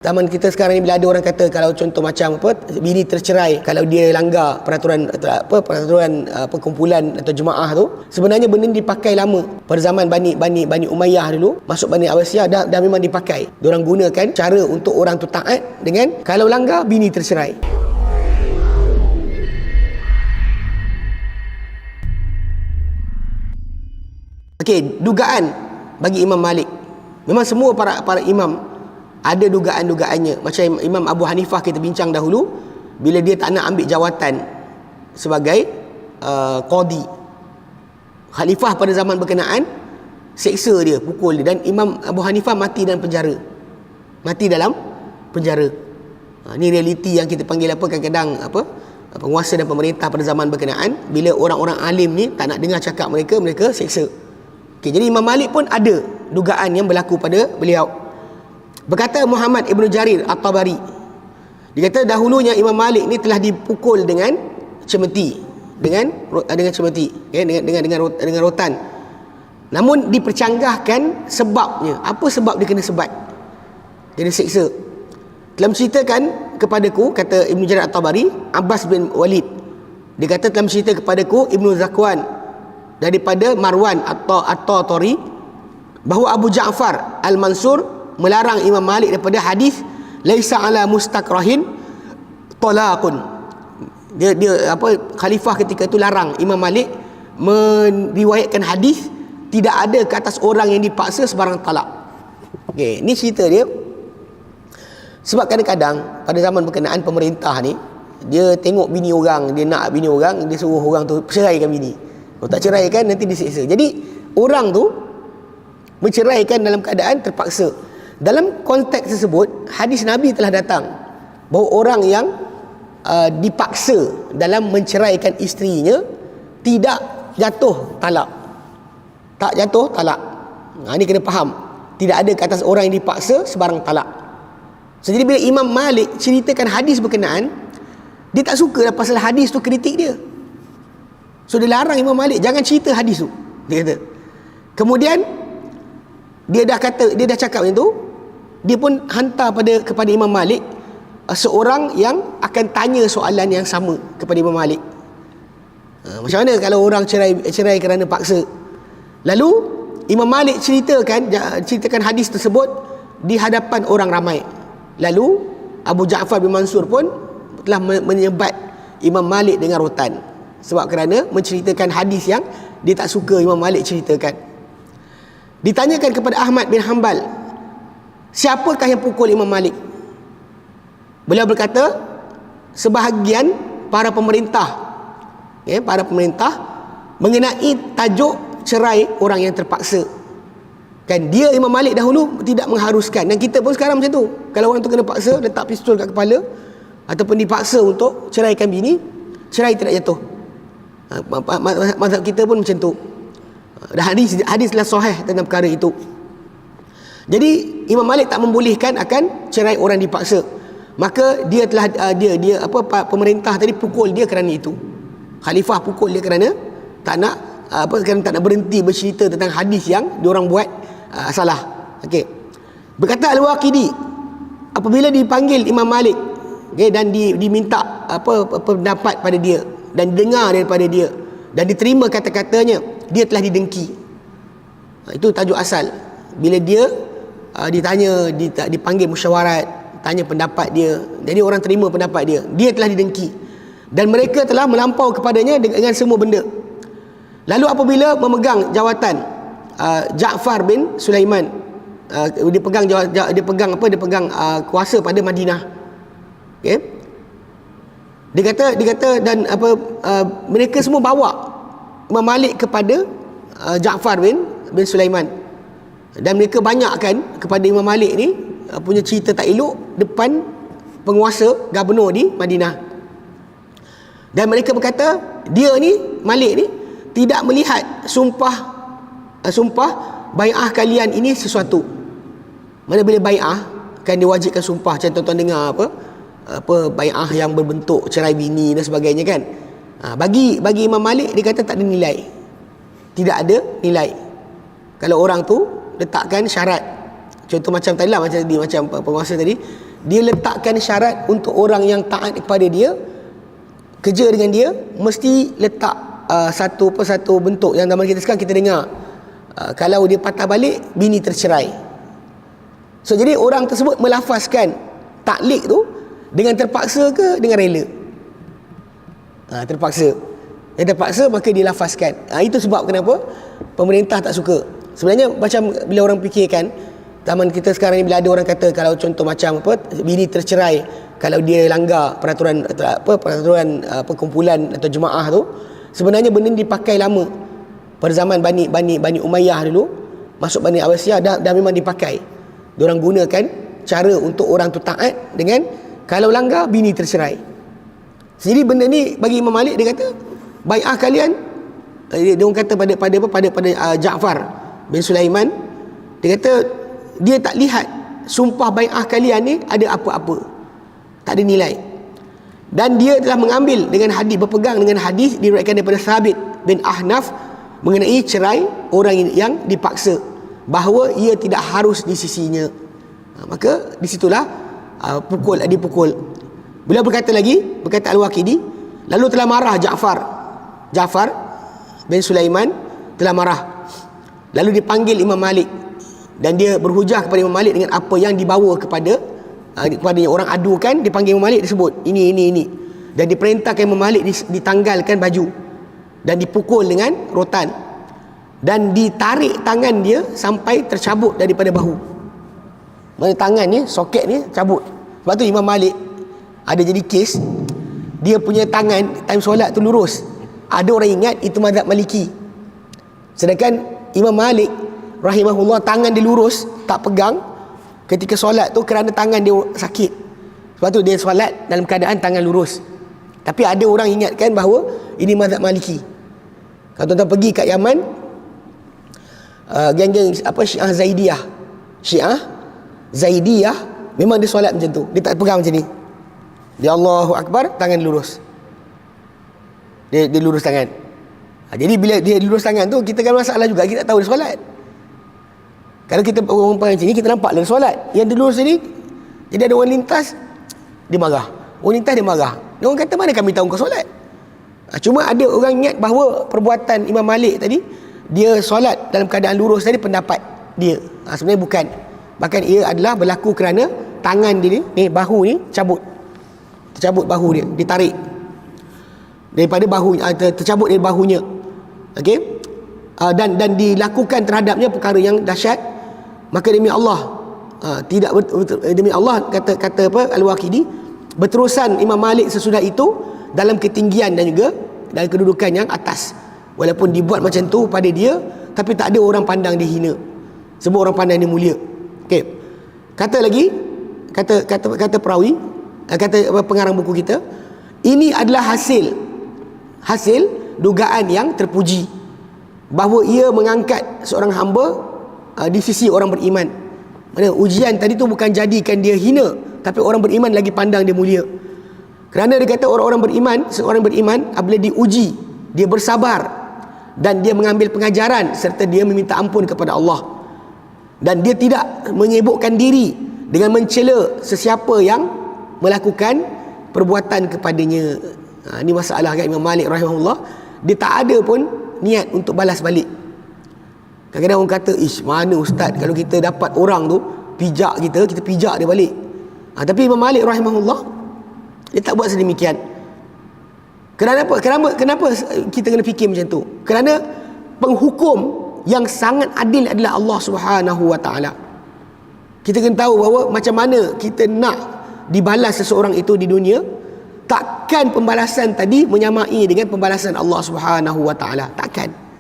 Zaman kita sekarang ni, bila ada orang kata kalau contoh macam apa, bini tercerai kalau dia langgar peraturan perkumpulan atau jemaah tu, sebenarnya benda ni dipakai lama. Pada zaman Bani Umayyah dulu, masuk Bani Abbasiyah dah memang dipakai. Diorang gunakan cara untuk orang tu taat dengan kalau langgar bini tercerai. Okey, dugaan bagi Imam Malik. Memang semua para imam ada dugaan-dugaannya. Macam Imam Abu Hanifah kita bincang dahulu, bila dia tak nak ambil jawatan sebagai qadi, khalifah pada zaman berkenaan seksa dia, pukul dia, dan Imam Abu Hanifah mati dalam penjara. Ni realiti yang kita panggil kadang-kadang penguasa dan pemerintah pada zaman berkenaan, bila orang-orang alim ni tak nak dengar cakap mereka seksa. Okay, jadi Imam Malik pun ada dugaan yang berlaku pada beliau. Berkata Muhammad Ibn Jarir At-Tabari, dia kata dahulunya Imam Malik ni telah dipukul dengan cemeti, dengan cemeti, dengan rotan. Namun dipercanggahkan sebabnya. Apa sebab dia kena sebat, dia disiksa? Telah menceritakan kepadaku, kata Ibn Jarir At-Tabari, Abbas bin Walid, dia kata telah mencerita kepadaku Ibnu Zakwan daripada Marwan At-Tori, bahawa Abu Ja'far Al-Mansur melarang Imam Malik daripada hadis laisa ala mustakrahin talaqun. Dia khalifah ketika itu larang Imam Malik meriwayatkan hadis tidak ada ke atas orang yang dipaksa sebarang talak. Okey, ni cerita dia. Sebab kadang-kadang pada zaman berkenaan pemerintah ni, dia tengok bini orang, dia nak bini orang, dia suruh orang tu ceraikan bini. Kalau tak ceraikan nanti disiksa. Jadi orang tu menceraikan dalam keadaan terpaksa. Dalam konteks tersebut, hadis Nabi telah datang bahawa orang yang dipaksa dalam menceraikan isterinya tidak jatuh talak. Tak jatuh talak. Ini kena faham. Tidak ada ke atas orang yang dipaksa sebarang talak. So, jadi bila Imam Malik ceritakan hadis berkenaan, dia tak suka lah pasal hadis tu kritik dia. So dia larang Imam Malik jangan cerita hadis tu, dia kata. Kemudian dia dah cakap macam tu, dia pun hantar kepada Imam Malik seorang yang akan tanya soalan yang sama kepada Imam Malik. Macam mana kalau orang cerai kerana paksa? Lalu Imam Malik ceritakan hadis tersebut di hadapan orang ramai. Lalu Abu Ja'far bin Mansur pun telah menyebat Imam Malik dengan rotan, sebab kerana menceritakan hadis yang dia tak suka Imam Malik ceritakan. Ditanyakan kepada Ahmad bin Hanbal, siapakah yang pukul Imam Malik? Beliau berkata, sebahagian para pemerintah mengenai tajuk cerai orang yang terpaksa. Kan dia Imam Malik dahulu tidak mengharuskan, dan kita pun sekarang macam tu. Kalau orang tu kena paksa, letak pistol kat kepala ataupun dipaksa untuk ceraikan bini, cerai tidak jatuh. Mazhab kita pun macam tu. Hadislah sahih tentang perkara itu. Jadi Imam Malik tak membolehkan akan cerai orang dipaksa. Maka dia telah pemerintah tadi pukul dia kerana itu. Khalifah pukul dia kerana tak nak berhenti bercerita tentang hadis yang diorang buat salah. Okey. Berkata Al-Waqidi, apabila dipanggil Imam Malik, dan diminta pendapat pada dia dan dengar daripada dia dan diterima kata-katanya, dia telah didengki. Itu tajuk asal. Bila dia dipanggil musyawarat, tanya pendapat dia, jadi orang terima pendapat dia, dia telah didengki dan mereka telah melampau kepadanya dengan semua benda. Lalu apabila memegang jawatan Ja'far bin Sulaiman, dia pegang kuasa pada Madinah. Okey. Dia kata dan mereka semua bawa Imam Malik kepada Ja'far bin Sulaiman, dan mereka banyakkan kepada Imam Malik ni punya cerita tak elok depan penguasa gubernur di Madinah. Dan mereka berkata, dia ni Malik ni tidak melihat sumpah bai'ah kalian ini sesuatu. Mana bila bai'ah kan diwajibkan sumpah, macam tuan-tuan dengar apa bai'ah yang berbentuk cerai bini dan sebagainya kan. Bagi Imam Malik, dia kata tak ada nilai. Tidak ada nilai. Kalau orang tu letakkan syarat, contoh macam tadi lah, macam penguasa tadi, dia letakkan syarat untuk orang yang taat kepada dia, kerja dengan dia, mesti letak satu bentuk yang zaman kita sekarang kita dengar, kalau dia patah balik, bini tercerai. So jadi orang tersebut melafazkan taklik tu dengan terpaksa ke dengan rela? Terpaksa. Yang terpaksa maka dia lafazkan. Itu sebab kenapa pemerintah tak suka. Sebenarnya macam bila orang fikirkan, zaman kita sekarang ni bila ada orang kata kalau contoh macam bini tercerai kalau dia langgar peraturan perkumpulan atau jemaah tu, sebenarnya benda ni dipakai lama. Pada zaman Bani Umayyah dulu, masuk Bani Abbasiyah dah memang dipakai. Diorang gunakan cara untuk orang tu taat dengan kalau langgar bini tercerai. Jadi benda ni bagi Imam Malik, dia kata bai'ah kalian, dia orang kata pada Ja'far bin Sulaiman, dia kata dia tak lihat sumpah bai'ah kalian ni ada apa-apa, tak ada nilai. Dan dia telah mengambil dengan hadis, berpegang dengan hadis diriwayatkan daripada Thabit bin Ahnaf mengenai cerai orang yang dipaksa, bahawa ia tidak harus di sisinya. Maka di situlah dipukul. Beliau berkata Al-Waqidi, lalu telah marah Ja'far bin Sulaiman telah marah, lalu dipanggil Imam Malik dan dia berhujah kepada Imam Malik dengan apa yang dibawa kepadanya. Orang adukan, dipanggil Imam Malik, disebut ini, dan diperintahkan Imam Malik ditanggalkan baju dan dipukul dengan rotan dan ditarik tangan dia sampai tercabut daripada bahu. Mana tangan ni, soket ni cabut. Sebab tu Imam Malik ada jadi kes, dia punya tangan time solat tu lurus. Ada orang ingat itu mazhab Maliki, sedangkan Imam Malik rahimahullah tangan dia lurus, tak pegang ketika solat tu kerana tangan dia sakit. Sebab tu dia solat dalam keadaan tangan lurus. Tapi ada orang ingatkan bahawa ini mazhab Maliki. Kalau tuan-tuan pergi kat Yaman, geng-geng Syiah Zaidiyah memang dia solat macam tu, dia tak pegang macam ni. Dia Allahu Akbar, tangan lurus. Dia lurus tangan. Jadi bila dia lurus tangan tu, kita kan masalah juga, kita tak tahu dia solat. Kalau kita orang macam ni, kita nampak dia solat. Yang dia lurus ni, jadi ada orang lintas, dia marah. Orang lintas dia marah. Dia orang kata, mana kami tahu kau solat? Cuma ada orang ingat bahawa perbuatan Imam Malik tadi, dia solat dalam keadaan lurus tadi pendapat dia. Sebenarnya bukan. Bahkan ia adalah berlaku kerana tangan dia ni, bahu ni tercabut bahu dia, ditarik daripada bahu, tercabut dari bahunya. Okey. Dan dilakukan terhadapnya perkara yang dahsyat. Maka demi Allah, demi Allah, kata Al-Waqidi, berterusan Imam Malik sesudah itu dalam ketinggian dan juga dalam kedudukan yang atas. Walaupun dibuat macam tu pada dia, tapi tak ada orang pandang dia hina, semua orang pandang dia mulia. Okey. Kata lagi, kata perawi, kata pengarang buku kita, ini adalah hasil dugaan yang terpuji, bahawa ia mengangkat seorang hamba di sisi orang beriman. Maksudnya ujian tadi tu bukan jadikan dia hina, tapi orang beriman lagi pandang dia mulia. Kerana dia kata seorang beriman apabila diuji, dia bersabar dan dia mengambil pengajaran serta dia meminta ampun kepada Allah, dan dia tidak menyibukkan diri dengan mencela sesiapa yang melakukan perbuatan kepadanya. Ini masalah kan Imam Malik rahimahullah, dia tak ada pun niat untuk balas balik. Kadang-kadang orang kata, mana ustaz, kalau kita dapat orang tu pijak kita pijak dia balik. Tapi Imam Malik rahimahullah, dia tak buat sedemikian. Kenapa kita kena fikir macam tu? Kerana penghukum yang sangat adil adalah Allah Subhanahu wa taala. Kita kena tahu bahawa macam mana kita nak dibalas seseorang itu di dunia, takkan pembalasan tadi menyamai dengan pembalasan Allah Subhanahu wa taala, takkan.